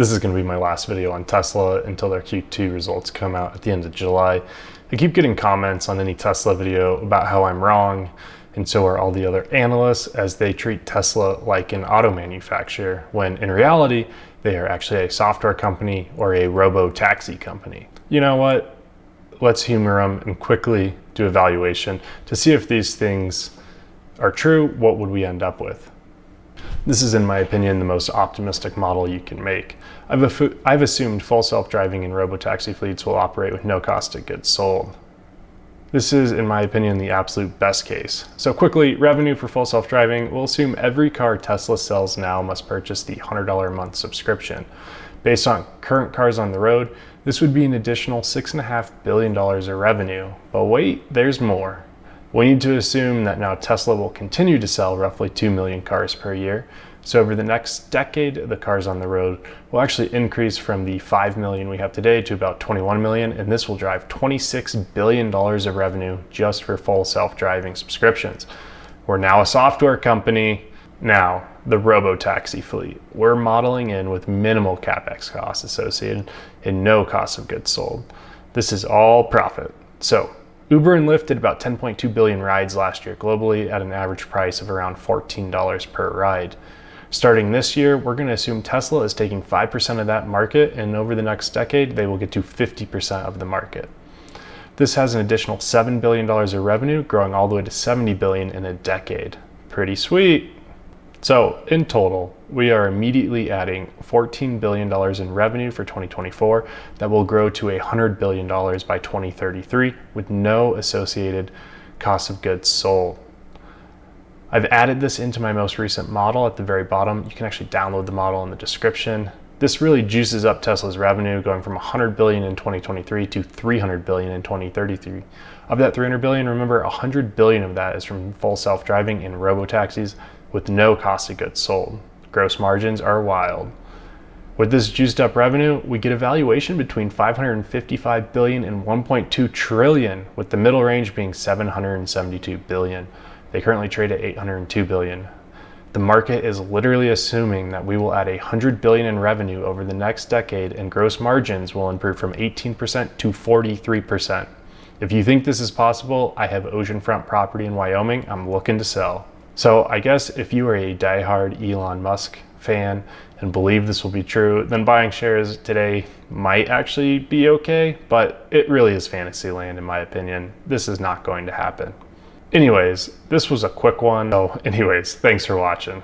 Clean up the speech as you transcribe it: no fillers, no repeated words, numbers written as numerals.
This is going to be my last video on Tesla until their Q2 results come out at the end of July. I keep getting comments on any Tesla video about how I'm wrong, and so are all the other analysts, as they treat Tesla like an auto manufacturer, when in reality, they are actually a software company or a robo taxi company. You know what? Let's humor them and quickly do a valuation to see if these things are true. What would we end up with? This is, in my opinion, the most optimistic model you can make. I've assumed full self-driving and robo-taxi fleets will operate with no cost of goods sold. This is, in my opinion, the absolute best case. So quickly, revenue for full self-driving, we'll assume every car Tesla sells now must purchase the $100 a month subscription. Based on current cars on the road, this would be an additional $6.5 billion of revenue. But wait, there's more. We need to assume that now Tesla will continue to sell roughly 2 million cars per year. So over the next decade, the cars on the road will actually increase from the 5 million we have today to about 21 million, and this will drive $26 billion of revenue just for full self-driving subscriptions. We're now a software company. Now, the robo-taxi fleet. We're modeling in with minimal CapEx costs associated and no cost of goods sold. This is all profit. So, Uber and Lyft did about 10.2 billion rides last year globally at an average price of around $14 per ride. Starting this year, we're going to assume Tesla is taking 5% of that market, and over the next decade, they will get to 50% of the market. This has an additional $7 billion of revenue, growing all the way to $70 billion in a decade. Pretty sweet. So in total, we are immediately adding $14 billion in revenue for 2024 that will grow to $100 billion by 2033 with no associated cost of goods sold. I've added this into my most recent model at the very bottom. You can actually download the model in the description. This really juices up Tesla's revenue, going from $100 billion in 2023 to $300 billion in 2033. Of that $300 billion, remember $100 billion of that is from full self-driving and robo-taxis with no cost of goods sold. Gross margins are wild. With this juiced up revenue, we get a valuation between $555 billion and $1.2 trillion, with the middle range being $772 billion. They currently trade at $802 billion. The market is literally assuming that we will add $100 billion in revenue over the next decade, and gross margins will improve from 18% to 43%. If you think this is possible, I have oceanfront property in Wyoming I'm looking to sell. So I guess if you are a diehard Elon Musk fan and believe this will be true, then buying shares today might actually be okay, but it really is fantasy land in my opinion. This is not going to happen. Anyways, this was a quick one. So anyways, thanks for watching.